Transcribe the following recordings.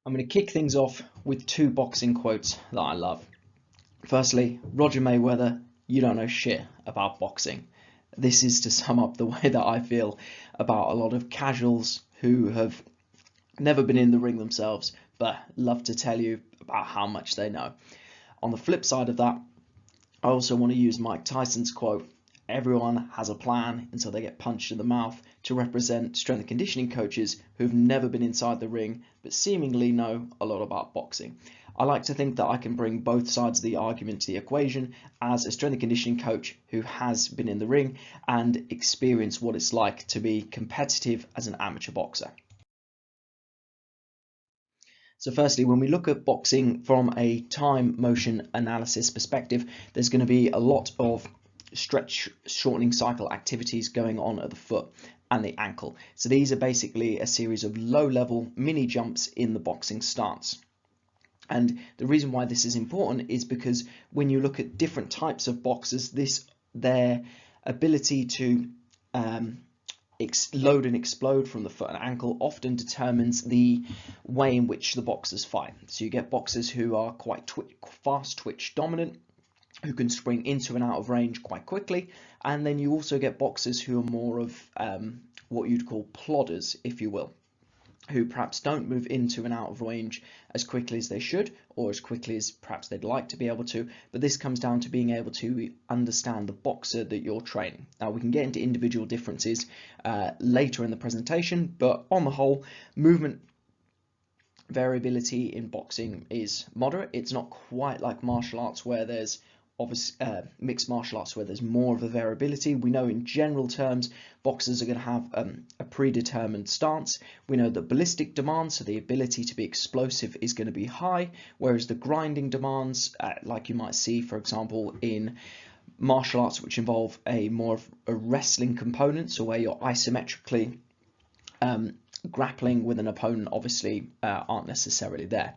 I'm going to kick things off with two boxing quotes that I love. Firstly, Roger Mayweather, you don't know shit about boxing. This is to sum up the way that I feel about a lot of casuals who have never been in the ring themselves, but love to tell you about how much they know. On the flip side of that, I also want to use Mike Tyson's quote, everyone has a plan until they get punched in the mouth, to represent strength and conditioning coaches who've never been inside the ring but seemingly know a lot about boxing. I like to think that I can bring both sides of the argument to the equation as a strength and conditioning coach who has been in the ring and experienced what it's like to be competitive as an amateur boxer. So firstly, when we look at boxing from a time motion analysis perspective, there's going to be a lot of stretch shortening cycle activities going on at the foot and the ankle. So these are basically a series of low level mini jumps in the boxing stance. And the reason why this is important is because when you look at different types of boxers, their ability to load and explode from the foot and ankle often determines the way in which the boxers fight. So you get boxers who are quite fast twitch dominant, who can spring into and out of range quite quickly, and then you also get boxers who are more of what you'd call plodders, if you will, who perhaps don't move into and out of range as quickly as they should, or as quickly as perhaps they'd like to be able to, but this comes down to being able to understand the boxer that you're training. Now we can get into individual differences later in the presentation, but on the whole, movement variability in boxing is moderate. It's not quite like martial arts where there's mixed martial arts where there's more of a variability. We know in general terms boxers are going to have a predetermined stance. We know that ballistic demands, so the ability to be explosive, is going to be high, whereas the grinding demands, like you might see for example in martial arts which involve more of a wrestling component, so where you're isometrically grappling with an opponent, obviously aren't necessarily there.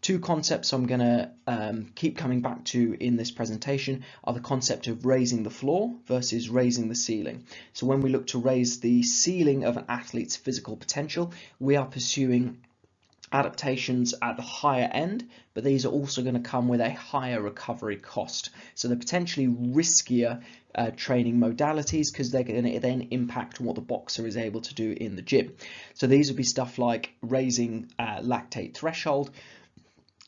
Two concepts I'm going to keep coming back to in this presentation are the concept of raising the floor versus raising the ceiling. So when we look to raise the ceiling of an athlete's physical potential, we are pursuing adaptations at the higher end, but these are also going to come with a higher recovery cost. So they're potentially riskier training modalities because they're going to then impact what the boxer is able to do in the gym. So these would be stuff like raising lactate threshold,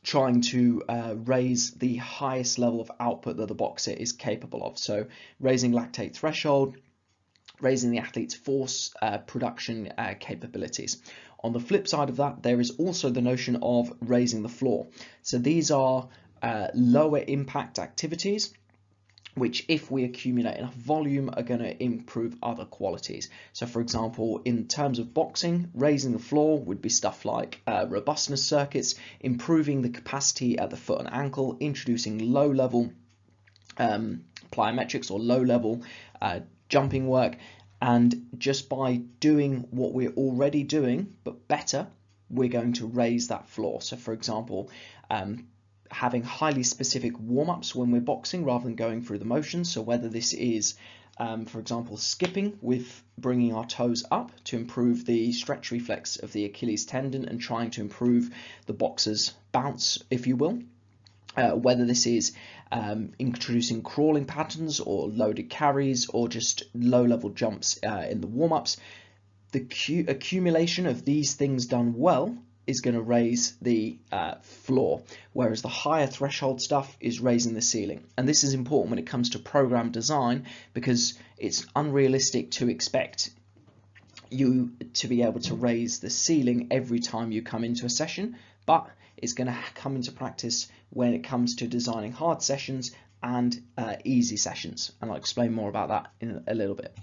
trying to raise the highest level of output that the boxer is capable of. So raising lactate threshold, raising the athlete's force production capabilities. On the flip side of that, there is also the notion of raising the floor. So these are lower impact activities which, if we accumulate enough volume, are going to improve other qualities. So for example, in terms of boxing, raising the floor would be stuff like robustness circuits, improving the capacity at the foot and ankle, introducing low level plyometrics or low level jumping work, and just by doing what we're already doing but better, we're going to raise that floor. So for example, having highly specific warm-ups when we're boxing rather than going through the motions. So whether this is, for example, skipping with bringing our toes up to improve the stretch reflex of the Achilles tendon and trying to improve the boxer's bounce, if you will. Whether this is introducing crawling patterns or loaded carries or just low-level jumps in the warm-ups, the accumulation of these things done well is going to raise the floor, whereas the higher threshold stuff is raising the ceiling. And this is important when it comes to program design, because it's unrealistic to expect you to be able to raise the ceiling every time you come into a session, but it's going to come into practice when it comes to designing hard sessions and easy sessions, and I'll explain more about that in a little bit.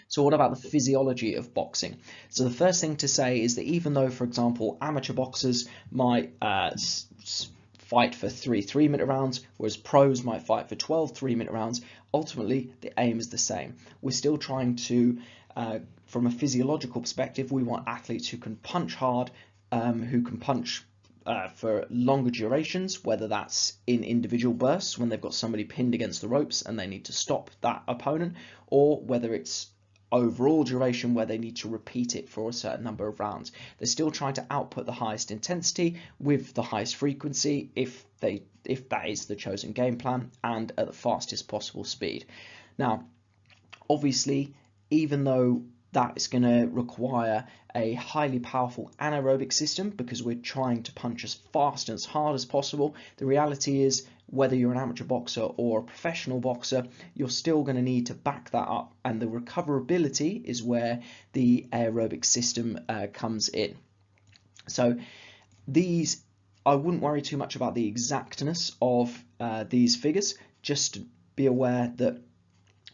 So what about the physiology of boxing? So the first thing to say is that even though, for example, amateur boxers might fight for 3 3-minute rounds, whereas pros might fight for 12 3-minute rounds, ultimately the aim is the same. We're still trying to, from a physiological perspective, we want athletes who can punch hard, who can punch for longer durations, whether that's in individual bursts when they've got somebody pinned against the ropes and they need to stop that opponent, or whether it's overall duration where they need to repeat it for a certain number of rounds. They're still trying to output the highest intensity with the highest frequency if that is the chosen game plan, and at the fastest possible speed. Now, obviously, even though that is going to require a highly powerful anaerobic system because we're trying to punch as fast and as hard as possible, the reality is whether you're an amateur boxer or a professional boxer, you're still going to need to back that up, and the recoverability is where the aerobic system comes in. So these, I wouldn't worry too much about the exactness of these figures. Just be aware that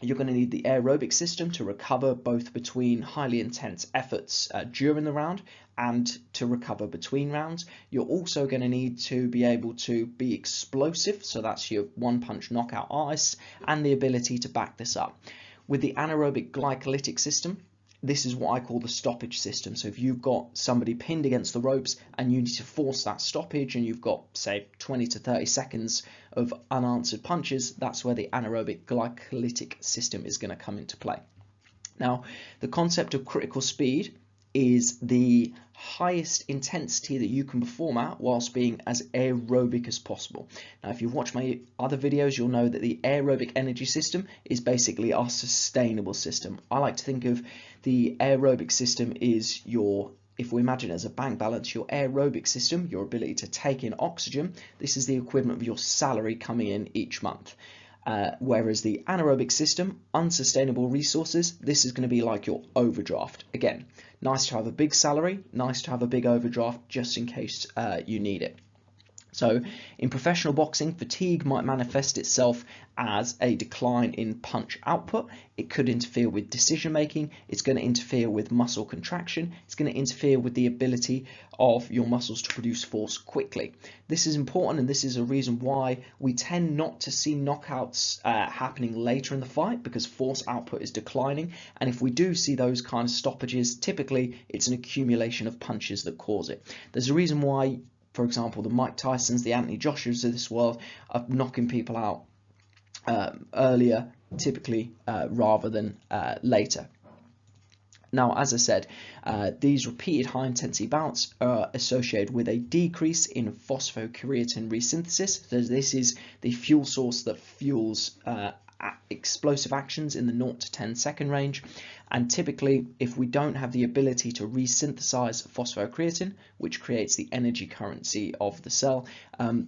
you're going to need the aerobic system to recover both between highly intense efforts during the round and to recover between rounds. You're also going to need to be able to be explosive, so that's your one punch knockout ice, and the ability to back this up. With the anaerobic glycolytic system, this is what I call the stoppage system. So if you've got somebody pinned against the ropes and you need to force that stoppage, and you've got, say, 20 to 30 seconds of unanswered punches, that's where the anaerobic glycolytic system is going to come into play. Now, the concept of critical speed is the highest intensity that you can perform at whilst being as aerobic as possible. Now, if you've watched my other videos, you'll know that the aerobic energy system is basically our sustainable system. I like to think of the aerobic system is your, if we imagine it as a bank balance, your aerobic system, your ability to take in oxygen, this is the equivalent of your salary coming in each month. Whereas the anaerobic system, unsustainable resources, this is going to be like your overdraft. Again, nice to have a big salary, nice to have a big overdraft just in case you need it. So in professional boxing, fatigue might manifest itself as a decline in punch output. It could interfere with decision making. It's going to interfere with muscle contraction. It's going to interfere with the ability of your muscles to produce force quickly. This is important, and this is a reason why we tend not to see knockouts happening later in the fight, because force output is declining. And if we do see those kind of stoppages, typically it's an accumulation of punches that cause it. There's a reason why, for example, the Mike Tysons, the Anthony Joshuas of this world are knocking people out earlier, typically, rather than later. Now, as I said, these repeated high-intensity bouts are associated with a decrease in phosphocreatine resynthesis. So this is the fuel source that fuels explosive actions in the 0 to 10 second range, and typically if we don't have the ability to resynthesize phosphocreatine, which creates the energy currency of the cell,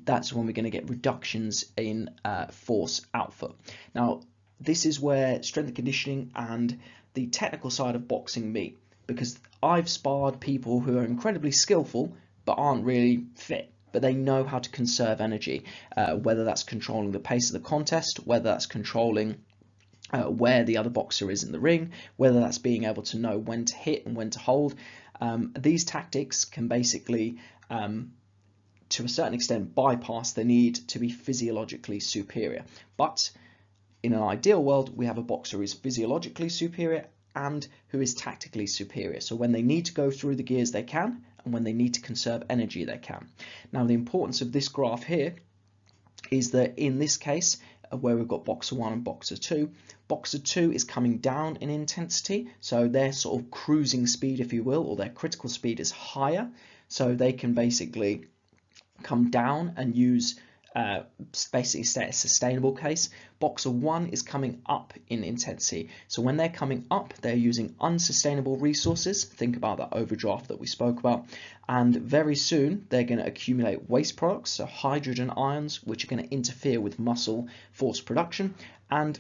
that's when we're going to get reductions in force output. Now, this is where strength and conditioning and the technical side of boxing meet, because I've sparred people who are incredibly skillful but aren't really fit, but they know how to conserve energy, whether that's controlling the pace of the contest, whether that's controlling where the other boxer is in the ring, whether that's being able to know when to hit and when to hold. These tactics can basically, to a certain extent, bypass the need to be physiologically superior. But in an ideal world, we have a boxer who is physiologically superior and who is tactically superior. So when they need to go through the gears, they can, and when they need to conserve energy, they can. Now, the importance of this graph here is that in this case, where we've got boxer 1 and boxer 2 is coming down in intensity, so their sort of cruising speed, if you will, or their critical speed is higher, so they can basically come down and use basically stay at a sustainable case. Boxer 1 is coming up in intensity, so when they're coming up, they're using unsustainable resources. Think about that overdraft that we spoke about, and very soon they're going to accumulate waste products, so hydrogen ions, which are going to interfere with muscle force production, and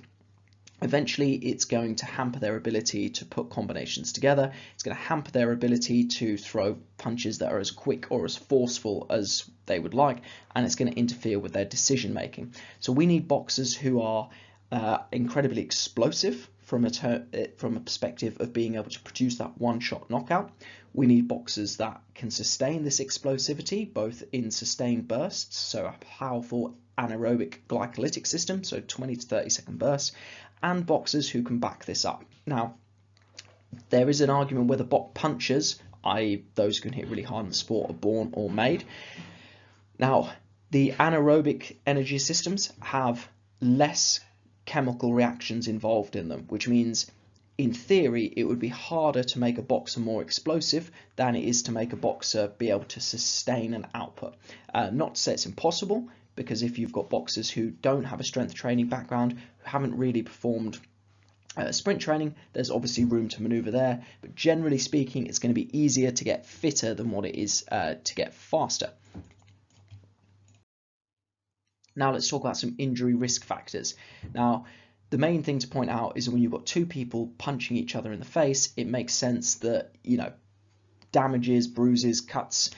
eventually it's going to hamper their ability to put combinations together. It's going to hamper their ability to throw punches that are as quick or as forceful as they would like, and it's going to interfere with their decision making. So we need boxers who are incredibly explosive from a perspective of being able to produce that one-shot knockout. We need boxers that can sustain this explosivity, both in sustained bursts, so a powerful anaerobic glycolytic system, so 20 to 30 second bursts, and boxers who can back this up. Now, there is an argument whether punchers, i.e. those who can hit really hard in the sport, are born or made. Now, the anaerobic energy systems have less chemical reactions involved in them, which means in theory, it would be harder to make a boxer more explosive than it is to make a boxer be able to sustain an output. Not to say it's impossible, because if you've got boxers who don't have a strength training background, who haven't really performed sprint training, there's obviously room to maneuver there, but generally speaking, it's going to be easier to get fitter than what it is to get faster. Now let's talk about some injury risk factors. Now, the main thing to point out is when you've got two people punching each other in the face, it makes sense that, you know, damages, bruises, cuts,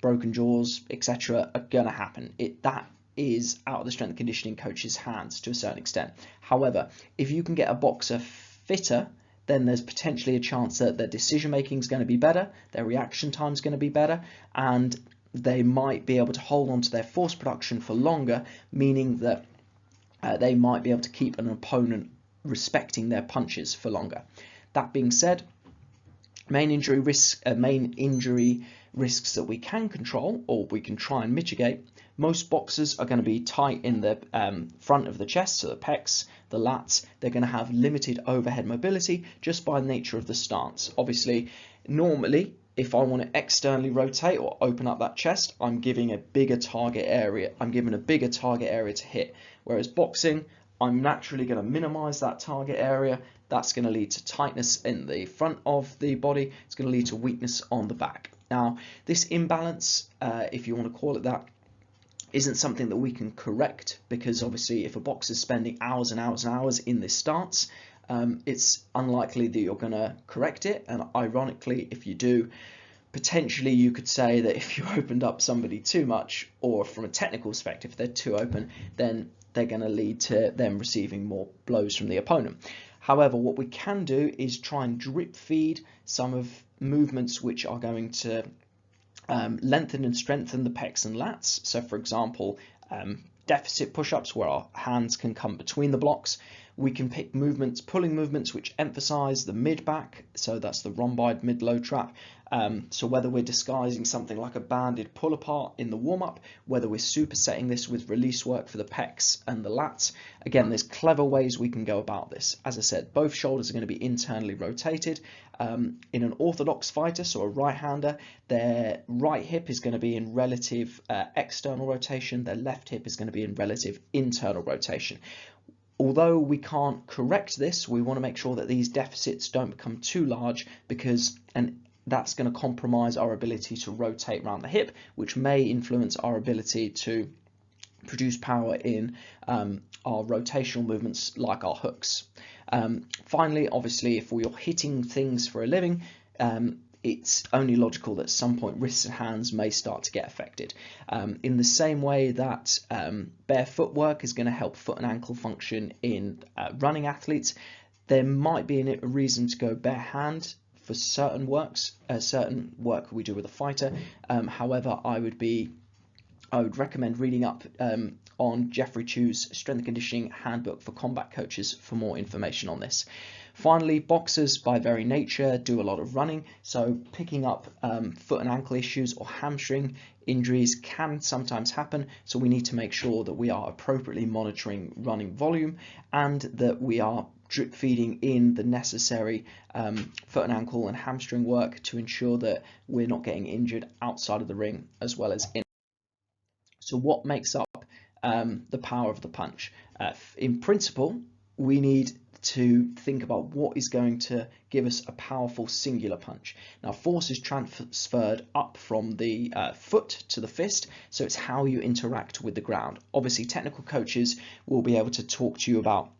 broken jaws, etc. are going to happen. That is out of the strength and conditioning coach's hands to a certain extent. However, if you can get a boxer fitter, then there's potentially a chance that their decision making is going to be better, their reaction time is going to be better, and they might be able to hold on to their force production for longer, meaning that they might be able to keep an opponent respecting their punches for longer. That being said, main injury risks that we can control, or we can try and mitigate. Most boxers are going to be tight in the front of the chest, so the pecs, the lats. They're going to have limited overhead mobility just by nature of the stance. Obviously, normally, if I want to externally rotate or open up that chest, I'm giving a bigger target area. I'm given a bigger target area to hit. Whereas boxing, I'm naturally going to minimize that target area. That's going to lead to tightness in the front of the body. It's going to lead to weakness on the back. Now, this imbalance, if you want to call it that, isn't something that we can correct, because obviously if a boxer's spending hours and hours and hours in this stance, it's unlikely that you're going to correct it. And ironically, if you do, potentially you could say that if you opened up somebody too much, or from a technical perspective, if they're too open, then they're going to lead to them receiving more blows from the opponent. However, what we can do is try and drip feed some of movements which are going to lengthen and strengthen the pecs and lats. So for example, deficit push-ups where our hands can come between the blocks. We can pick movements, pulling movements which emphasize the mid-back, so that's the rhomboid mid-low trap. So whether we're disguising something like a banded pull-apart in the warm-up, whether we're supersetting this with release work for the pecs and the lats, again, there's clever ways we can go about this. As I said, both shoulders are going to be internally rotated. In an orthodox fighter, so a right-hander, their right hip is going to be in relative external rotation, their left hip is going to be in relative internal rotation. Although we can't correct this, we want to make sure that these deficits don't become too large, because that's going to compromise our ability to rotate around the hip, which may influence our ability to produce power in our rotational movements like our hooks. Finally, obviously, if we're hitting things for a living, it's only logical that at some point wrists and hands may start to get affected. In the same way that bare footwork is going to help foot and ankle function in running athletes, there might be a reason to go bare hand for certain work we do with a fighter. However, I would recommend reading up on Jeffrey Chew's Strength and Conditioning Handbook for Combat Coaches for more information on this. Finally, boxers by very nature do a lot of running, so picking up foot and ankle issues or hamstring injuries can sometimes happen, so we need to make sure that we are appropriately monitoring running volume and that we are drip feeding in the necessary foot and ankle and hamstring work to ensure that we're not getting injured outside of the ring as well as in. So what makes up the power of the punch? In principle, we need to think about what is going to give us a powerful singular punch. Now, force is transferred up from the foot to the fist, so it's how you interact with the ground. Obviously, technical coaches will be able to talk to you about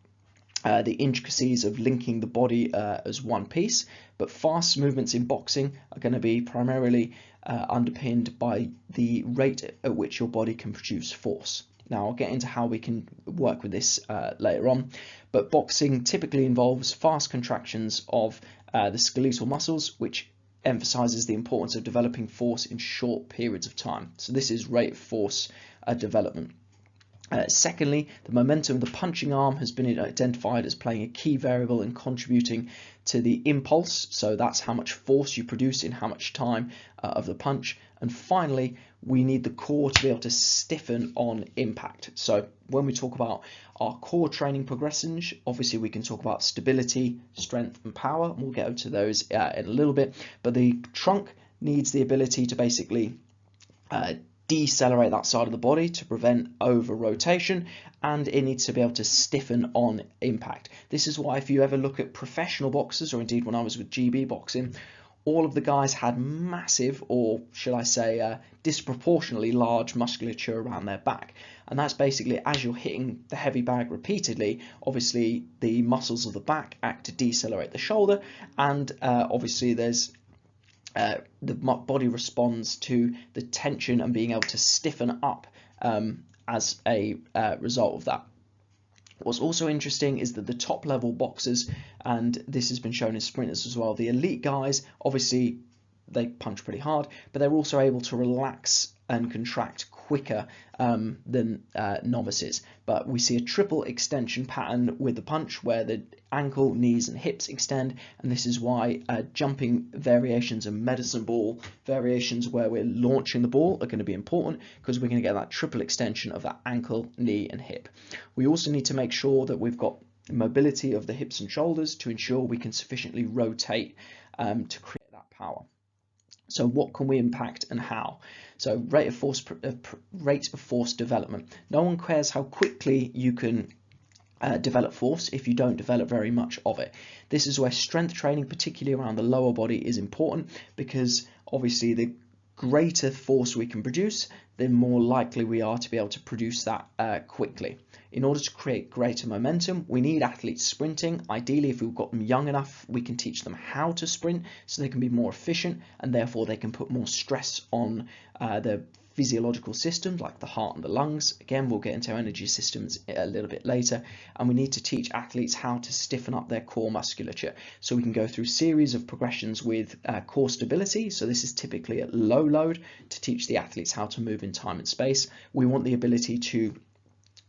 the intricacies of linking the body as one piece, but fast movements in boxing are going to be primarily underpinned by the rate at which your body can produce force. Now, I'll get into how we can work with this later on, but boxing typically involves fast contractions of the skeletal muscles, which emphasizes the importance of developing force in short periods of time. So this is rate of force development. Secondly, the momentum of the punching arm has been identified as playing a key variable in contributing to the impulse. So that's how much force you produce in how much time of the punch. And finally, we need the core to be able to stiffen on impact. So when we talk about our core training progressions, obviously we can talk about stability, strength and power, and we'll get to those in a little bit. But the trunk needs the ability to basically decelerate that side of the body to prevent over rotation, and it needs to be able to stiffen on impact. This is why if you ever look at professional boxers, or indeed when I was with GB boxing, all of the guys had massive, or should I say disproportionately large musculature around their back. And that's basically, as you're hitting the heavy bag repeatedly, obviously the muscles of the back act to decelerate the shoulder, and obviously there's the body responds to the tension and being able to stiffen up as a result of that. What's also interesting is that the top level boxers, and this has been shown in sprinters as well, the elite guys, obviously they punch pretty hard, but they're also able to relax and contract quicker than novices. But we see a triple extension pattern with the punch where the ankle, knees and hips extend, and this is why jumping variations and medicine ball variations where we're launching the ball are going to be important, because we're going to get that triple extension of that ankle, knee and hip. We also need to make sure that we've got mobility of the hips and shoulders to ensure we can sufficiently rotate to create that power. So what can we impact and how? So rate of force development. No one cares how quickly you can develop force if you don't develop very much of it. This is where strength training, particularly around the lower body, is important, because obviously the greater force we can produce, the more likely we are to be able to produce that quickly. In order to create greater momentum, we need athletes sprinting. Ideally, if we've got them young enough, we can teach them how to sprint so they can be more efficient, and therefore they can put more stress on the physiological systems like the heart and the lungs. Again, we'll get into energy systems a little bit later, and we need to teach athletes how to stiffen up their core musculature. So we can go through series of progressions with core stability. So this is typically at low load to teach the athletes how to move in time and space. We want the ability to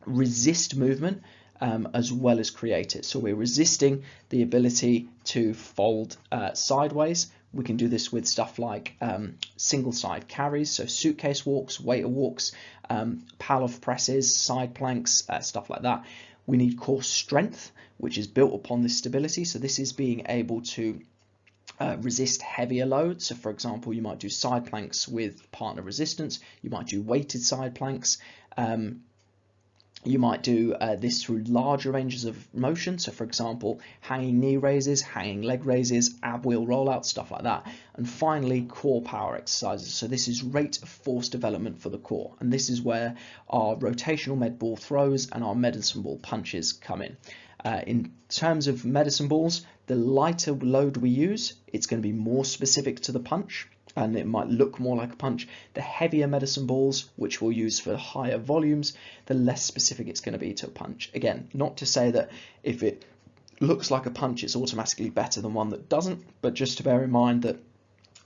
resist movement as well as create it. So we're resisting the ability to fold sideways. We can do this with stuff like single side carries, so suitcase walks, waiter walks, Pallof presses, side planks, stuff like that. We need core strength, which is built upon this stability. So this is being able to resist heavier loads. So for example, you might do side planks with partner resistance. You might do weighted side planks. You might do this through larger ranges of motion. So for example, hanging knee raises, hanging leg raises, ab wheel rollouts, stuff like that. And finally, core power exercises. So this is rate of force development for the core. And this is where our rotational med ball throws and our medicine ball punches come in. In terms of medicine balls, the lighter load we use, it's going to be more specific to the punch, and it might look more like a punch. The heavier medicine balls, which we'll use for higher volumes, the less specific it's going to be to a punch. Again, not to say that if it looks like a punch, it's automatically better than one that doesn't, but just to bear in mind that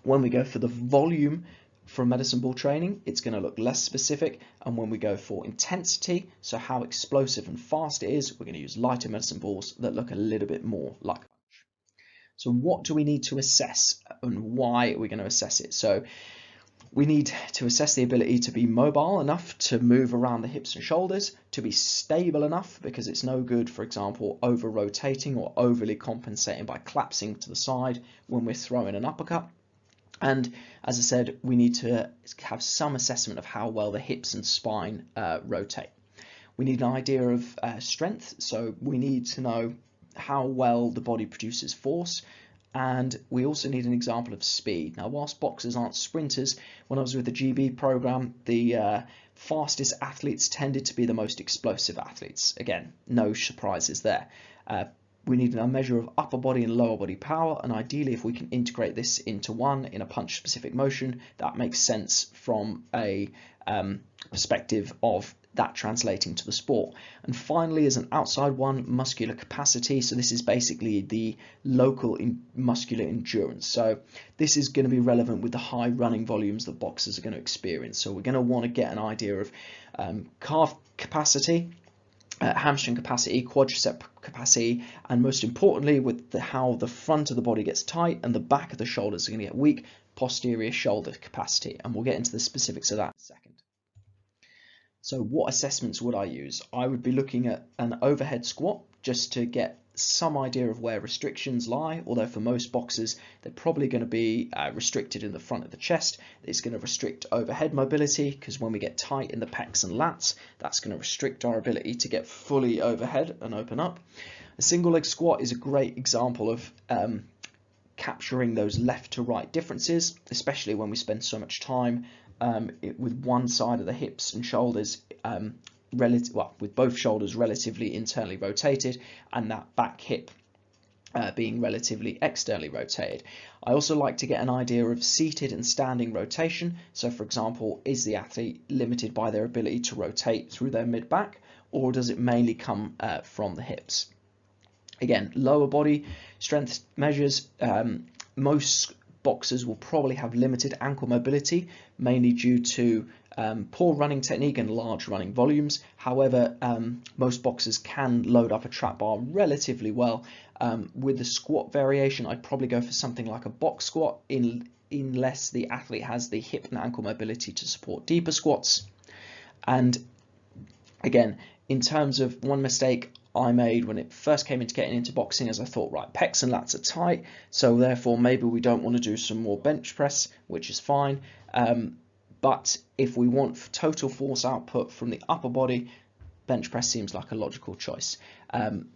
when we go for the volume for medicine ball training, it's going to look less specific, and when we go for intensity, so how explosive and fast it is, we're going to use lighter medicine balls that look a little bit more like a punch. So what do we need to assess, and why are we going to assess it? So we need to assess the ability to be mobile enough to move around the hips and shoulders, to be stable enough, because it's no good, for example, over rotating or overly compensating by collapsing to the side when we're throwing an uppercut. And as I said, we need to have some assessment of how well the hips and spine rotate. We need an idea of strength, so we need to know how well the body produces force, and we also need an example of speed. Now, whilst boxers aren't sprinters, when I was with the GB program, the fastest athletes tended to be the most explosive athletes. Again, no surprises there. We need a measure of upper body and lower body power, and ideally if we can integrate this into one in a punch specific motion, that makes sense from a perspective of that translating to the sport. And finally, as an outside one, muscular capacity. So this is basically the local muscular endurance. So this is going to be relevant with the high running volumes that boxers are going to experience. So we're going to want to get an idea of calf capacity, hamstring capacity, quadricep capacity, and most importantly, with how the front of the body gets tight and the back of the shoulders are going to get weak, posterior shoulder capacity. And we'll get into the specifics of that in a second. So what assessments would I use? I would be looking at an overhead squat just to get some idea of where restrictions lie, although for most boxers they're probably going to be restricted in the front of the chest. It's going to restrict overhead mobility, because when we get tight in the pecs and lats, that's going to restrict our ability to get fully overhead and open up. A single leg squat is a great example of capturing those left to right differences, especially when we spend so much time with one side of the hips and shoulders with both shoulders relatively internally rotated and that back hip being relatively externally rotated. I also like to get an idea of seated and standing rotation. So for example, is the athlete limited by their ability to rotate through their mid-back, or does it mainly come from the hips? Again, lower body strength measures, most boxers will probably have limited ankle mobility, mainly due to poor running technique and large running volumes. However, most boxers can load up a trap bar relatively well. With the squat variation, I'd probably go for something like a box squat unless the athlete has the hip and ankle mobility to support deeper squats. And again, in terms of one mistake I made when it first came into getting into boxing, as I thought, right, pecs and lats are tight, so therefore maybe we don't want to do some more bench press, which is fine. But if we want total force output from the upper body, bench press seems like a logical choice.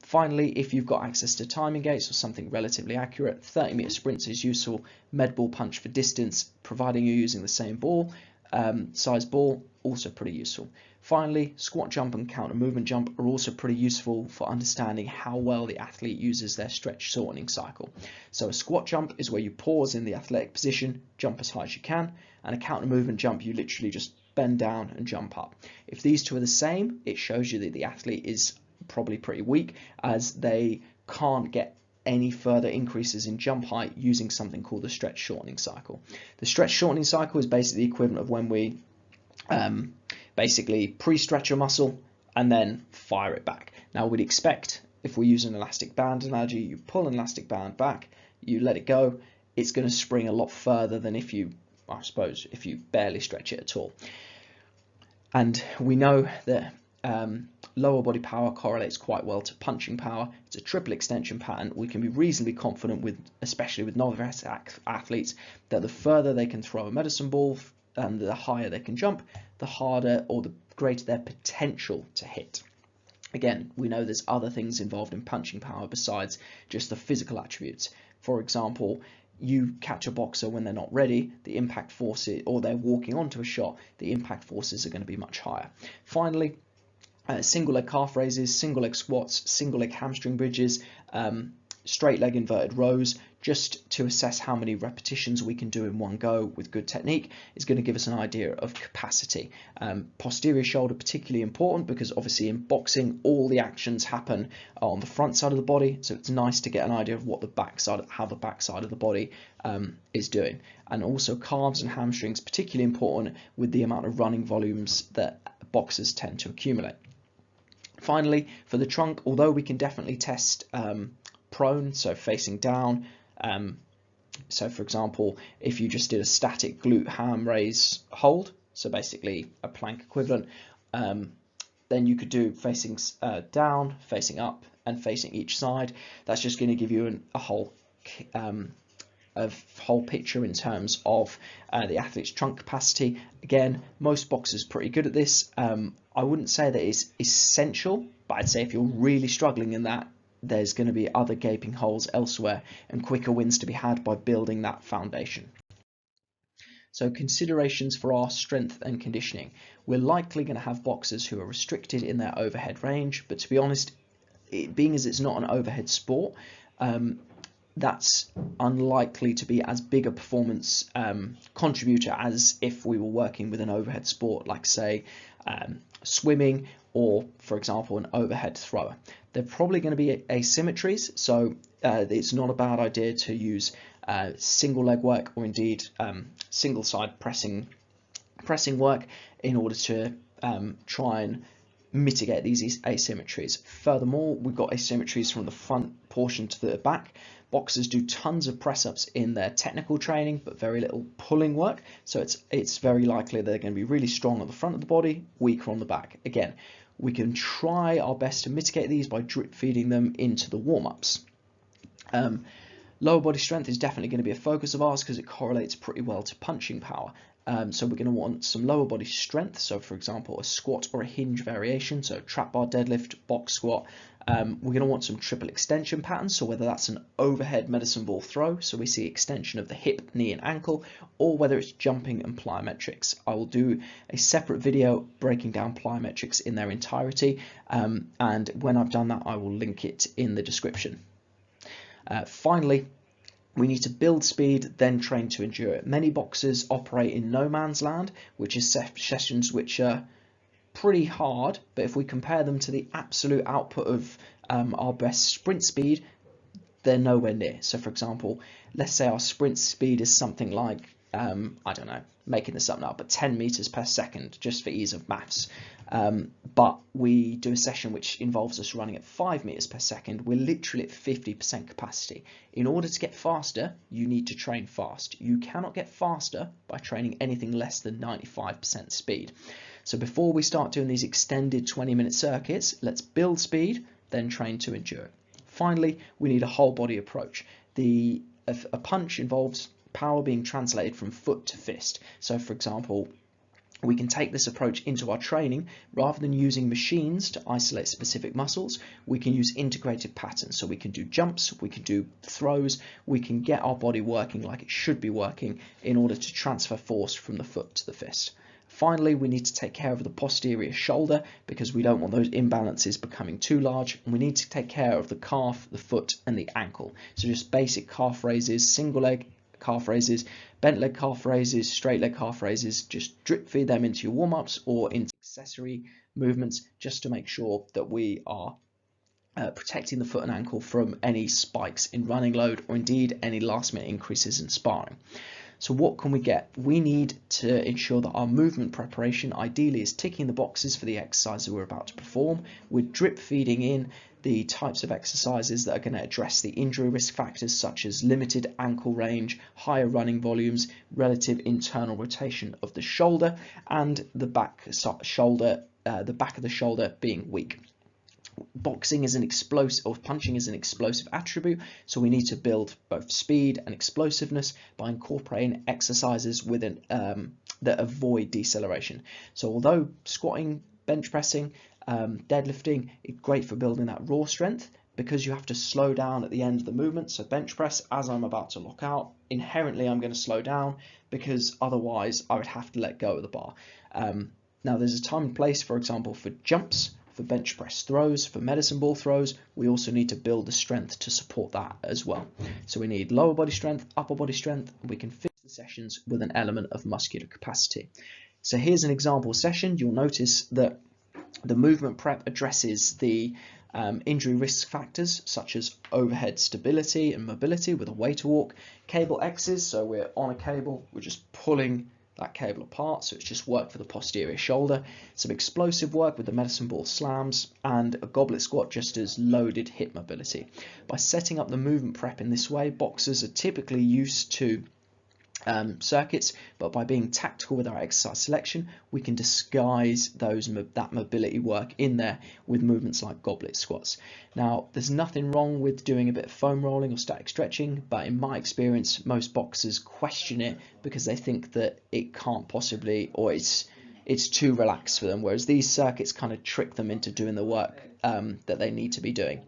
Finally, if you've got access to timing gates or something relatively accurate, 30-meter sprints is useful. Med ball punch for distance, providing you're using the same ball, size ball, also pretty useful. Finally, squat jump and counter movement jump are also pretty useful for understanding how well the athlete uses their stretch shortening cycle. So a squat jump is where you pause in the athletic position, jump as high as you can, and a counter movement jump, you literally just bend down and jump up. If these two are the same, it shows you that the athlete is probably pretty weak, as they can't get any further increases in jump height using something called the stretch shortening cycle. The stretch shortening cycle is basically the equivalent of when we basically pre-stretch a muscle and then fire it back. Now we'd expect, if we use an elastic band analogy, you pull an elastic band back, you let it go, it's going to spring a lot further than if you, I suppose, if you barely stretch it at all. And we know that lower body power correlates quite well to punching power. It's a triple extension pattern. We can be reasonably confident with, especially with novice athletes, that the further they can throw a medicine ball and the higher they can jump, the harder or the greater their potential to hit. Again, we know there's other things involved in punching power besides just the physical attributes. For example, you catch a boxer when they're not ready, the impact forces, or they're walking onto a shot, the impact forces are going to be much higher. Finally, single leg calf raises, single leg squats, single leg hamstring bridges, straight leg inverted rows, just to assess how many repetitions we can do in one go with good technique, is going to give us an idea of capacity. Posterior shoulder particularly important, because obviously in boxing all the actions happen on the front side of the body, so it's nice to get an idea of what the back side, how the back side of the body is doing. And also calves and hamstrings particularly important with the amount of running volumes that boxers tend to accumulate. Finally, for the trunk, although we can definitely test prone, so facing down, so for example, if you just did a static glute ham raise hold, so basically a plank equivalent, then you could do facing down, facing up, and facing each side. That's just going to give you a whole picture in terms of the athlete's trunk capacity. Again, most boxers are pretty good at this. I wouldn't say that it's essential, but I'd say if you're really struggling in that, there's going to be other gaping holes elsewhere and quicker wins to be had by building that foundation. So considerations for our strength and conditioning. We're likely going to have boxers who are restricted in their overhead range, but to be honest, being as it's not an overhead sport, that's unlikely to be as big a performance contributor as if we were working with an overhead sport like, say, swimming, or for example an overhead thrower. They're probably going to be asymmetries, so it's not a bad idea to use single leg work, or indeed single side pressing work, in order to try and mitigate these asymmetries. Furthermore, we've got asymmetries from the front portion to the back. Boxers do tons of press-ups in their technical training, but very little pulling work. So it's very likely they're going to be really strong on the front of the body, weaker on the back. Again, we can try our best to mitigate these by drip feeding them into the warm-ups. Lower body strength is definitely going to be a focus of ours because it correlates pretty well to punching power. So we're going to want some lower body strength. So for example, a squat or a hinge variation. So trap bar deadlift, box squat. We're going to want some triple extension patterns. So whether that's an overhead medicine ball throw, so we see extension of the hip, knee and ankle, or whether it's jumping and plyometrics. I will do a separate video breaking down plyometrics in their entirety. And when I've done that, I will link it in the description. Finally, we need to build speed, then train to endure it. Many boxers operate in no man's land, which is sessions which are pretty hard, but if we compare them to the absolute output of our best sprint speed, they're nowhere near. So for example, let's say our sprint speed is something like, I don't know, making this up now, but 10 meters per second, just for ease of maths. But we do a session which involves us running at 5 meters per second. We're literally at 50% capacity. In order to get faster, you need to train fast. You cannot get faster by training anything less than 95% speed. So before we start doing these extended 20-minute circuits, let's build speed, then train to endure. Finally, we need a whole body approach. A punch involves power being translated from foot to fist. So for example, we can take this approach into our training. Rather than using machines to isolate specific muscles, we can use integrated patterns. So we can do jumps, we can do throws, we can get our body working like it should be working in order to transfer force from the foot to the fist. Finally, we need to take care of the posterior shoulder because we don't want those imbalances becoming too large. And we need to take care of the calf, the foot and the ankle. So just basic calf raises, single leg calf raises, bent leg calf raises, straight leg calf raises. Just drip feed them into your warm-ups or into accessory movements just to make sure that we are protecting the foot and ankle from any spikes in running load or indeed any last minute increases in sparring. So what can we get? We need to ensure that our movement preparation ideally is ticking the boxes for the exercises we're about to perform. We're drip feeding in the types of exercises that are going to address the injury risk factors such as limited ankle range, higher running volumes, relative internal rotation of the shoulder, and the back of the shoulder being weak. Boxing is an explosive, or punching is an explosive attribute, so we need to build both speed and explosiveness by incorporating exercises within that avoid deceleration. So although squatting, bench pressing, deadlifting is great for building that raw strength, because you have to slow down at the end of the movement. So bench press, as I'm about to lock out, inherently I'm going to slow down because otherwise I would have to let go of the bar. Now there's a time and place, for example, for jumps, for bench press throws, for medicine ball throws. We also need to build the strength to support that as well. So we need lower body strength, upper body strength, and we can finish the sessions with an element of muscular capacity. So here's an example session. You'll notice that the movement prep addresses the injury risk factors such as overhead stability and mobility with a way to walk, cable X's, so we're on a cable, we're just pulling that cable apart, so it's just work for the posterior shoulder, some explosive work with the medicine ball slams, and a goblet squat just as loaded hip mobility. By setting up the movement prep in this way, boxers are typically used to circuits, but by being tactical with our exercise selection, we can disguise that mobility work in there with movements like goblet squats. Now, there's nothing wrong with doing a bit of foam rolling or static stretching, but in my experience, most boxers question it because they think that it can't possibly, or it's too relaxed for them, whereas these circuits kind of trick them into doing the work that they need to be doing.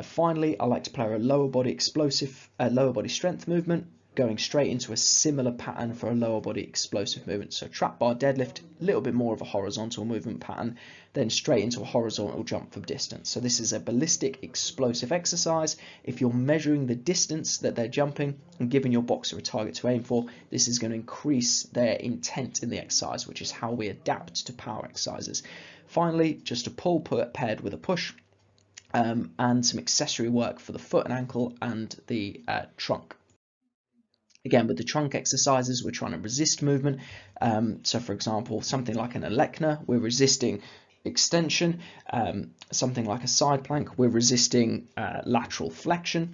Finally, I like to play a lower body strength movement, going straight into a similar pattern for a lower body explosive movement. So trap bar deadlift, a little bit more of a horizontal movement pattern, then straight into a horizontal jump from distance. So this is a ballistic explosive exercise. If you're measuring the distance that they're jumping and giving your boxer a target to aim for, this is going to increase their intent in the exercise, which is how we adapt to power exercises. Finally, just a pull paired with a push, and some accessory work for the foot and ankle and the trunk. Again, with the trunk exercises, we're trying to resist movement. So for example, something like an Alechna, we're resisting extension. Something like a side plank, we're resisting lateral flexion.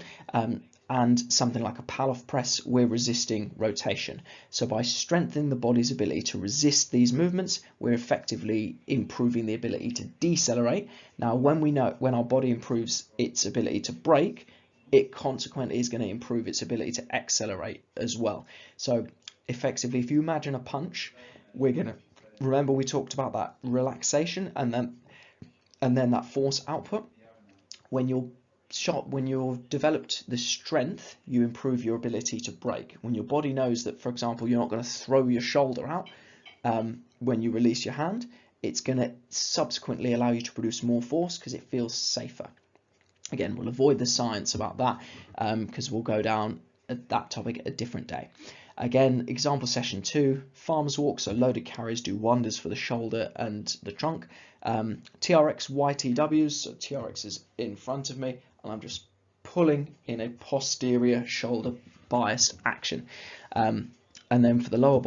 And something like a Pallof press, we're resisting rotation. So by strengthening the body's ability to resist these movements, we're effectively improving the ability to decelerate. Now, when our body improves its ability to brake, it consequently is going to improve its ability to accelerate as well. So effectively, if you imagine a punch, we're going to remember we talked about that relaxation and then that force output. When you've developed the strength, you improve your ability to brake. When your body knows that, for example, you're not going to throw your shoulder out when you release your hand, it's going to subsequently allow you to produce more force because it feels safer. Again, we'll avoid the science about that because we'll go down that topic a different day. Again, example session 2, farmer's walk, so loaded carries do wonders for the shoulder and the trunk. TRX YTWs, so TRX is in front of me and I'm just pulling in a posterior shoulder biased action. And then for the lower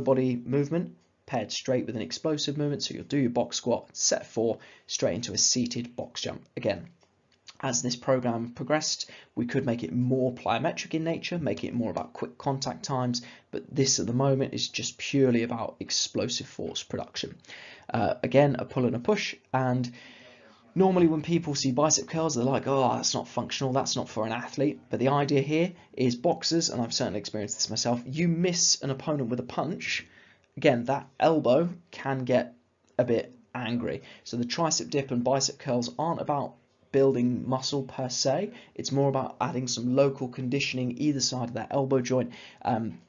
body movement, paired straight with an explosive movement, so you'll do your box squat, set 4, straight into a seated box jump. Again, as this program progressed, we could make it more plyometric in nature, make it more about quick contact times, but this at the moment is just purely about explosive force production. Again, a pull and a push, and normally when people see bicep curls, they're like, oh, that's not functional, that's not for an athlete. But the idea here is boxers, and I've certainly experienced this myself, you miss an opponent with a punch, again, that elbow can get a bit angry. So the tricep dip and bicep curls aren't about building muscle per se, it's more about adding some local conditioning either side of that elbow joint,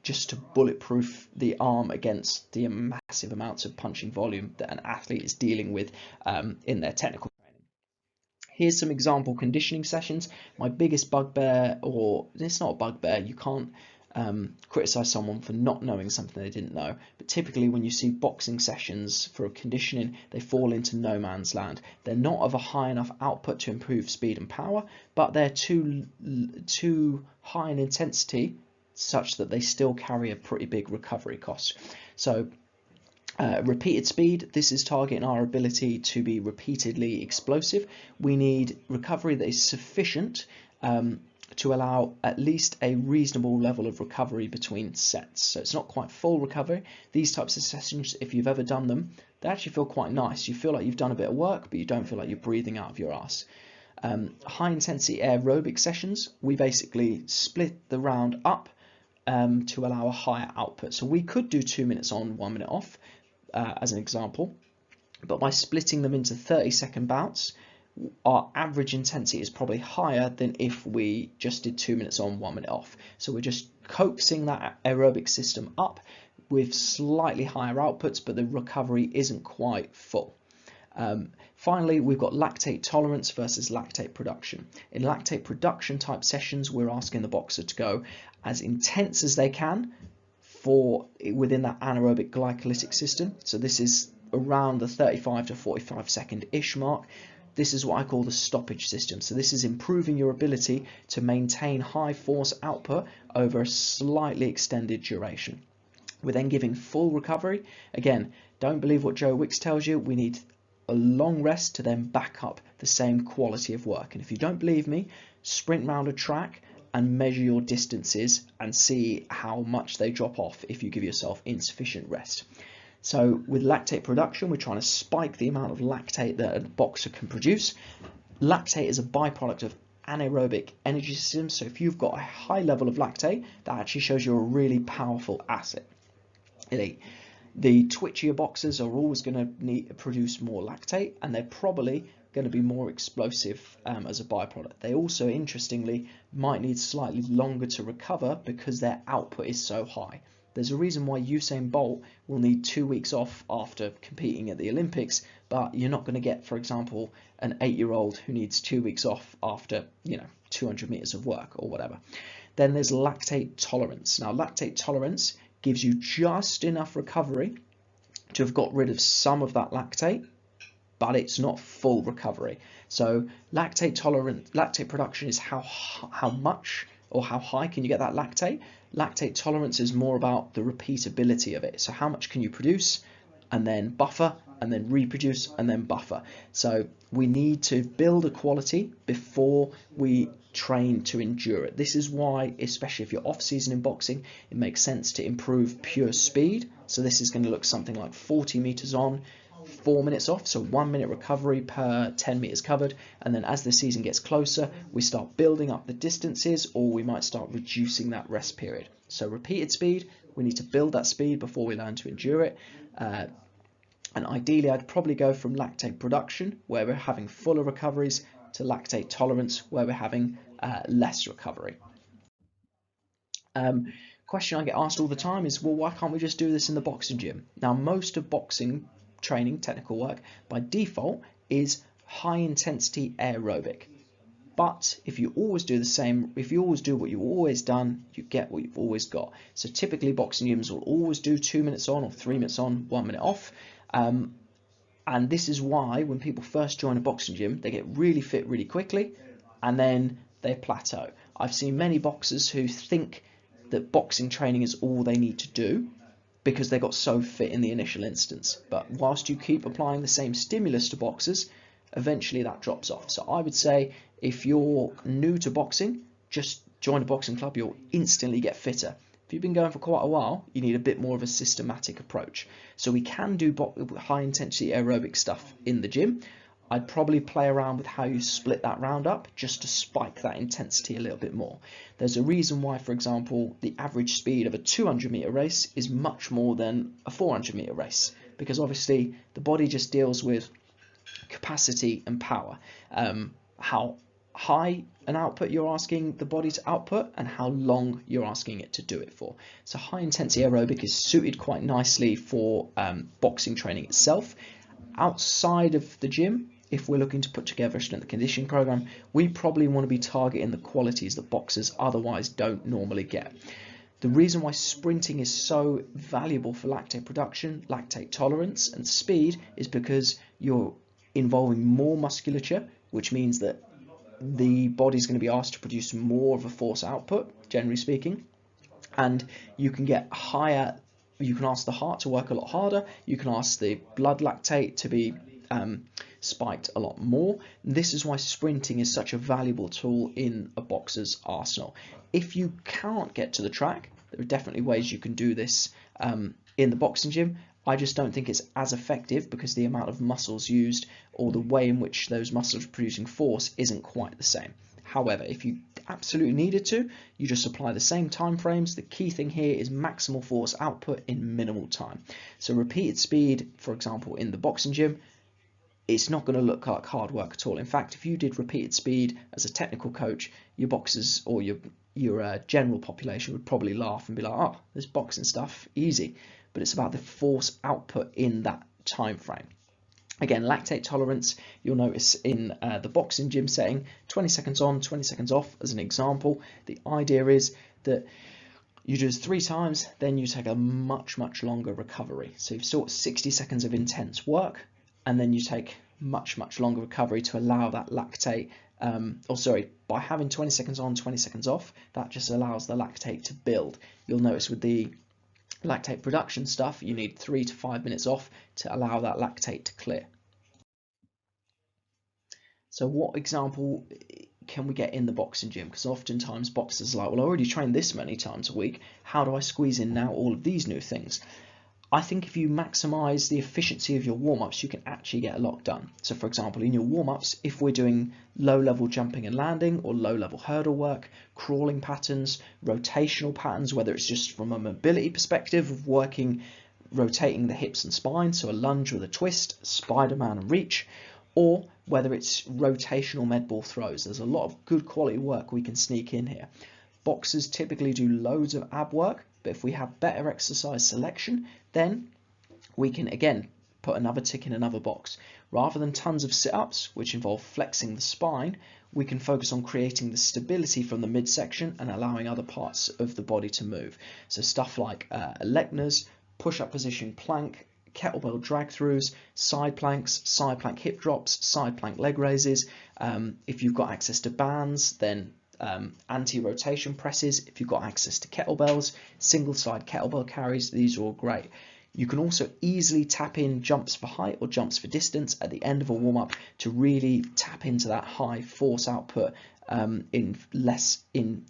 just to bulletproof the arm against the massive amounts of punching volume that an athlete is dealing with in their technical training. Here's some example conditioning sessions. My biggest bugbear, or it's not a bugbear, you can't criticize someone for not knowing something they didn't know, but typically when you see boxing sessions for conditioning, they fall into no man's land. They're not of a high enough output to improve speed and power, but they're too high in intensity such that they still carry a pretty big recovery cost. So repeated speed, this is targeting our ability to be repeatedly explosive. We need recovery that is sufficient to allow at least a reasonable level of recovery between sets. So it's not quite full recovery. These types of sessions, if you've ever done them, they actually feel quite nice. You feel like you've done a bit of work, but you don't feel like you're breathing out of your ass. High intensity aerobic sessions, we basically split the round up to allow a higher output. So we could do 2 minutes on, 1 minute off as an example, but by splitting them into 30-second bouts, our average intensity is probably higher than if we just did 2 minutes on, 1 minute off. So we're just coaxing that aerobic system up with slightly higher outputs, but the recovery isn't quite full. Finally, we've got lactate tolerance versus lactate production. In lactate production type sessions, we're asking the boxer to go as intense as they can within that anaerobic glycolytic system. So this is around the 35 to 45 second-ish mark. This is what I call the stoppage system. So this is improving your ability to maintain high force output over a slightly extended duration. We're then giving full recovery. Again, don't believe what Joe Wicks tells you. We need a long rest to then back up the same quality of work. And if you don't believe me, sprint round a track and measure your distances and see how much they drop off if you give yourself insufficient rest. So with lactate production, we're trying to spike the amount of lactate that a boxer can produce. Lactate is a byproduct of anaerobic energy systems. So if you've got a high level of lactate, that actually shows you're a really powerful asset. The twitchier boxers are always going to produce more lactate, and they're probably going to be more explosive as a byproduct. They also, interestingly, might need slightly longer to recover because their output is so high. There's a reason why Usain Bolt will need 2 weeks off after competing at the Olympics, but you're not going to get, for example, an 8-year-old who needs 2 weeks off after, 200 meters of work or whatever. Then there's lactate tolerance. Now, lactate tolerance gives you just enough recovery to have got rid of some of that lactate, but it's not full recovery. So lactate production is how much or how high can you get that lactate. Lactate tolerance is more about the repeatability of it. So how much can you produce and then buffer and then reproduce and then buffer. So we need to build a quality before we train to endure it. This is why, especially if you're off season in boxing, it makes sense to improve pure speed. So this is going to look something like 40 meters on, 4 minutes off, so 1 minute recovery per 10 meters covered. And then as the season gets closer, we start building up the distances, or we might start reducing that rest period. So repeated speed, we need to build that speed before we learn to endure it. And ideally, I'd probably go from lactate production, where we're having fuller recoveries, to lactate tolerance, where we're having less recovery. Question I get asked all the time is, well, why can't we just do this in the boxing gym? Now, most of boxing training, technical work, by default is high intensity aerobic. But if you always do the same, if you always do what you've always done, you get what you've always got. So typically boxing gyms will always do 2 minutes on or 3 minutes on, 1 minute off. And this is why when people first join a boxing gym, they get really fit really quickly and then they plateau. I've seen many boxers who think that boxing training is all they need to do because they got so fit in the initial instance. But whilst you keep applying the same stimulus to boxers, eventually that drops off. So I would say if you're new to boxing, just join a boxing club, you'll instantly get fitter. If you've been going for quite a while, you need a bit more of a systematic approach. So we can do high intensity aerobic stuff in the gym. I'd probably play around with how you split that round up just to spike that intensity a little bit more. There's a reason why, for example, the average speed of a 200 meter race is much more than a 400 meter race, because obviously the body just deals with capacity and power. How high an output you're asking the body to output and how long you're asking it to do it for. So high intensity aerobic is suited quite nicely for boxing training itself. Outside of the gym, if we're looking to put together a strength and conditioning program, we probably want to be targeting the qualities that boxers otherwise don't normally get. The reason why sprinting is so valuable for lactate production, lactate tolerance and speed is because you're involving more musculature, which means that the body's going to be asked to produce more of a force output, generally speaking, and you can get higher. You can ask the heart to work a lot harder. You can ask the blood lactate to be spiked a lot more. This is why sprinting is such a valuable tool in a boxer's arsenal. If you can't get to the track, there are definitely ways you can do this in the boxing gym. I just don't think it's as effective because the amount of muscles used or the way in which those muscles are producing force isn't quite the same. However, if you absolutely needed to, you just apply the same time frames. The key thing here is maximal force output in minimal time. So repeated speed, for example, in the boxing gym, it's not going to look like hard work at all. In fact, if you did repeated speed as a technical coach, your boxers or your general population would probably laugh and be like, oh, this boxing stuff, easy. But it's about the force output in that time frame. Again, lactate tolerance, you'll notice in the boxing gym setting, 20 seconds on, 20 seconds off as an example. The idea is that you do this 3 times, then you take a much longer recovery. So you've still got 60 seconds of intense work, and then you take much longer recovery to allow that lactate, by having 20 seconds on, 20 seconds off, that just allows the lactate to build. You'll notice with the lactate production stuff, you need 3 to 5 minutes off to allow that lactate to clear. So what example can we get in the boxing gym? Because oftentimes boxers are like, well, I already trained this many times a week. How do I squeeze in now all of these new things? I think if you maximize the efficiency of your warm-ups, you can actually get a lot done. So for example, in your warm-ups, if we're doing low-level jumping and landing or low-level hurdle work, crawling patterns, rotational patterns, whether it's just from a mobility perspective of rotating the hips and spine, so a lunge with a twist, Spider-Man and reach, or whether it's rotational med ball throws. There's a lot of good quality work we can sneak in here. Boxers typically do loads of ab work, but if we have better exercise selection, then we can again put another tick in another box. Rather than tons of sit-ups, which involve flexing the spine, we can focus on creating the stability from the midsection and allowing other parts of the body to move. So stuff like Electors, push-up position plank, kettlebell drag throughs, side plank hip drops, side plank leg raises. If you've got access to bands, then anti-rotation presses, if you've got access to kettlebells, single side kettlebell carries, these are all great. You can also easily tap in jumps for height or jumps for distance at the end of a warm-up to really tap into that high force output in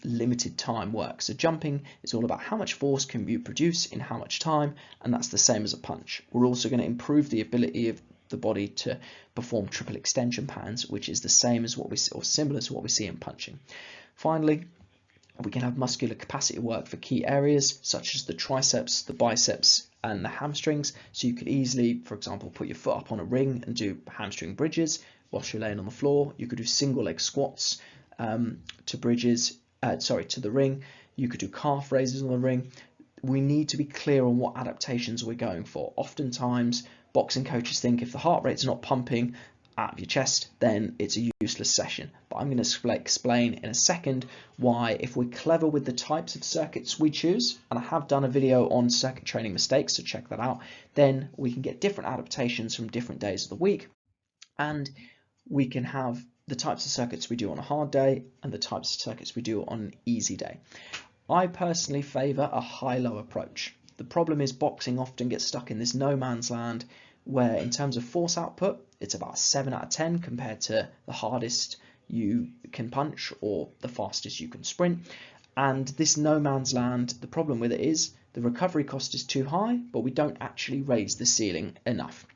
limited time work. So jumping is all about how much force can you produce in how much time, and that's the same as a punch. We're also going to improve the ability of the body to perform triple extension patterns, which is the same as what we or similar to what we see in punching. Finally, we can have muscular capacity work for key areas such as the triceps, the biceps, and the hamstrings. So you could easily, for example, put your foot up on a ring and do hamstring bridges whilst you're laying on the floor. You could do single leg squats to the ring. You could do calf raises on the ring. We need to be clear on what adaptations we're going for. Oftentimes, boxing coaches think if the heart rate's not pumping out of your chest, then it's a useless session. But I'm going to explain in a second why, if we're clever with the types of circuits we choose, and I have done a video on circuit training mistakes, so check that out, then we can get different adaptations from different days of the week, and we can have the types of circuits we do on a hard day and the types of circuits we do on an easy day. I personally favour a high-low approach. The problem is boxing often gets stuck in this no man's land where in terms of force output, it's about 7 out of 10 compared to the hardest you can punch or the fastest you can sprint. And this no man's land, the problem with it is the recovery cost is too high, but we don't actually raise the ceiling enough.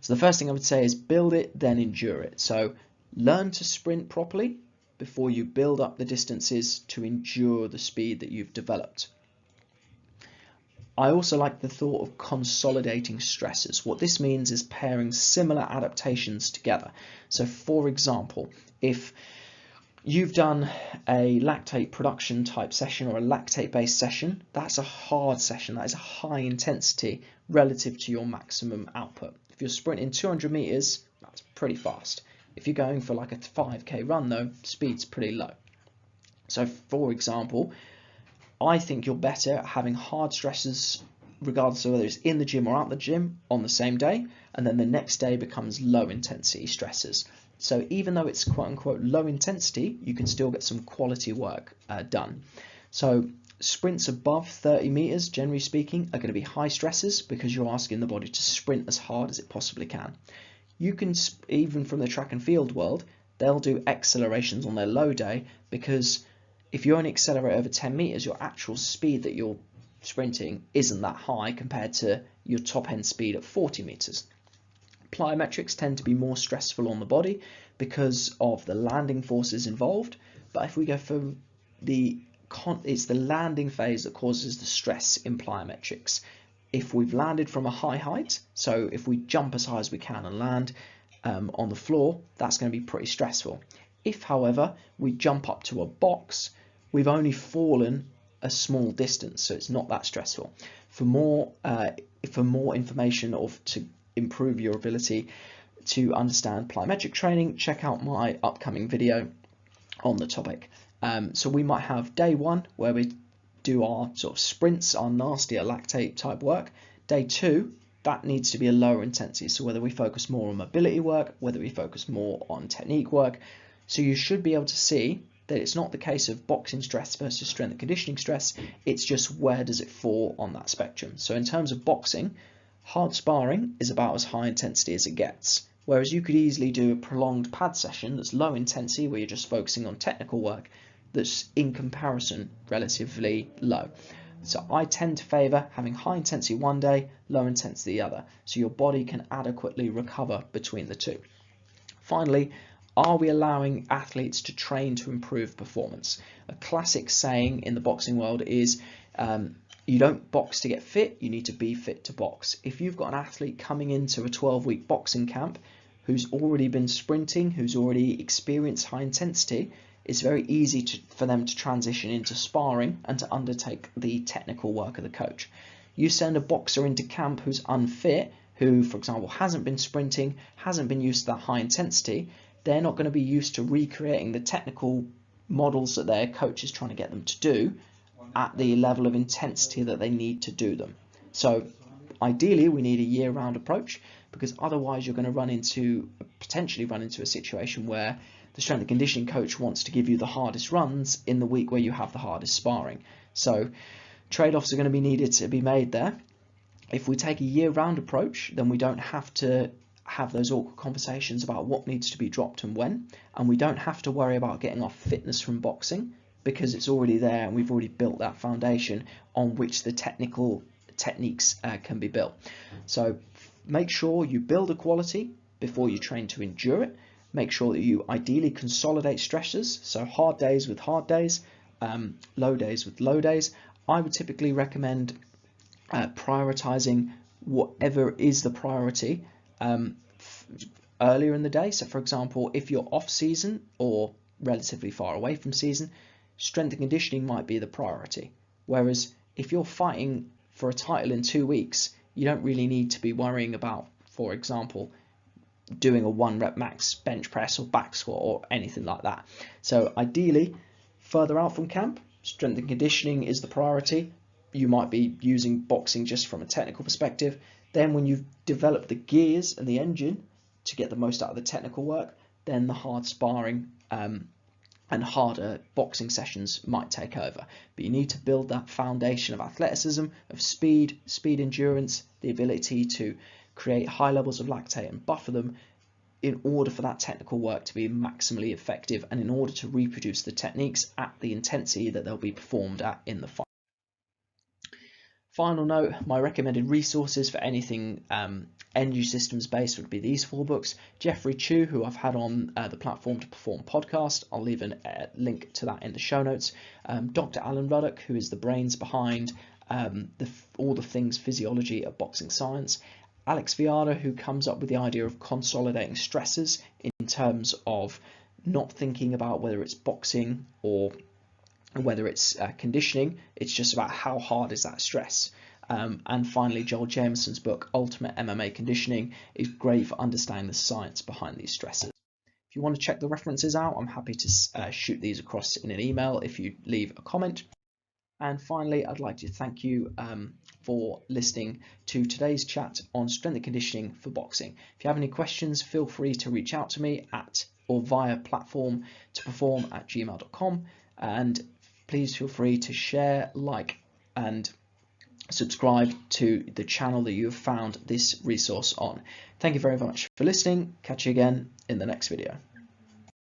So the first thing I would say is build it, then endure it. So learn to sprint properly before you build up the distances to endure the speed that you've developed. I also like the thought of consolidating stresses. What this means is pairing similar adaptations together. So for example, if you've done a lactate production type session or a lactate based session, that's a hard session, that is a high intensity relative to your maximum output. If you're sprinting 200 meters, that's pretty fast. If you're going for like a 5k run though, speed's pretty low. So for example, I think you're better at having hard stresses regardless of whether it's in the gym or out the gym on the same day, and then the next day becomes low intensity stresses. So even though it's quote unquote low intensity, you can still get some quality work done. So sprints above 30 meters, generally speaking, are going to be high stresses because you're asking the body to sprint as hard as it possibly can. You can, even from the track and field world, they'll do accelerations on their low day because if you only accelerate over 10 meters, your actual speed that you're sprinting isn't that high compared to your top end speed at 40 meters. Plyometrics tend to be more stressful on the body because of the landing forces involved, but if we go for it's the landing phase that causes the stress in plyometrics. If we've landed from a high height, so if we jump as high as we can and land on the floor, that's going to be pretty stressful. If, however, we jump up to a box, we've only fallen a small distance, so it's not that stressful. For more information or to improve your ability to understand plyometric training, check out my upcoming video on the topic. So we might have day one where we do our sort of sprints, our nastier lactate type work. Day two, that needs to be a lower intensity. So whether we focus more on mobility work, whether we focus more on technique work. So you should be able to see that it's not the case of boxing stress versus strength and conditioning stress, it's just where does it fall on that spectrum. So in terms of boxing, hard sparring is about as high intensity as it gets, whereas you could easily do a prolonged pad session that's low intensity where you're just focusing on technical work that's in comparison relatively low. So I tend to favour having high intensity one day, low intensity the other, so your body can adequately recover between the two. Finally, are we allowing athletes to train to improve performance? A classic saying in the boxing world is you don't box to get fit, you need to be fit to box. If you've got an athlete coming into a 12-week boxing camp who's already been sprinting, who's already experienced high intensity, it's very easy for them to transition into sparring and to undertake the technical work of the coach. You send a boxer into camp who's unfit, who, for example, hasn't been sprinting, hasn't been used to that high intensity, they're not going to be used to recreating the technical models that their coach is trying to get them to do at the level of intensity that they need to do them. So ideally we need a year-round approach, because otherwise you're going to potentially run into a situation where the strength and conditioning coach wants to give you the hardest runs in the week where you have the hardest sparring. So trade-offs are going to be needed to be made there. If we take a year-round approach, then we don't have to have those awkward conversations about what needs to be dropped and when, and we don't have to worry about getting our fitness from boxing, because it's already there and we've already built that foundation on which the technical techniques can be built. So make sure you build a quality before you train to endure it. Make sure that you ideally consolidate stresses, so hard days with hard days, low days with low days. I would typically recommend prioritizing whatever is the priority earlier in the day. So for example, if you're off season or relatively far away from season, strength and conditioning might be the priority. Whereas if you're fighting for a title in 2 weeks, you don't really need to be worrying about, for example, doing a 1 rep max bench press or back squat or anything like that. So ideally, further out from camp, strength and conditioning is the priority. You might be using boxing just from a technical perspective. Then when you've developed the gears and the engine to get the most out of the technical work, then the hard sparring and harder boxing sessions might take over. But you need to build that foundation of athleticism, of speed endurance, the ability to create high levels of lactate and buffer them in order for that technical work to be maximally effective and in order to reproduce the techniques at the intensity that they'll be performed at in the fight. Final note, my recommended resources for anything energy systems based would be these 4 books. Jeffrey Chu, who I've had on the Platform to Perform podcast, I'll leave a link to that in the show notes. Dr. Alan Ruddock, who is the brains behind all the things physiology of boxing science. Alex Viada, who comes up with the idea of consolidating stresses in terms of not thinking about whether it's boxing or whether it's conditioning, it's just about how hard is that stress. And finally, Joel Jameson's book, Ultimate MMA Conditioning, is great for understanding the science behind these stresses. If you want to check the references out, I'm happy to shoot these across in an email if you leave a comment. And finally, I'd like to thank you for listening to today's chat on strength and conditioning for boxing. If you have any questions, feel free to reach out to me or via platformtoperform@gmail.com, and please feel free to share, like, and subscribe to the channel that you have found this resource on. Thank you very much for listening. Catch you again in the next video.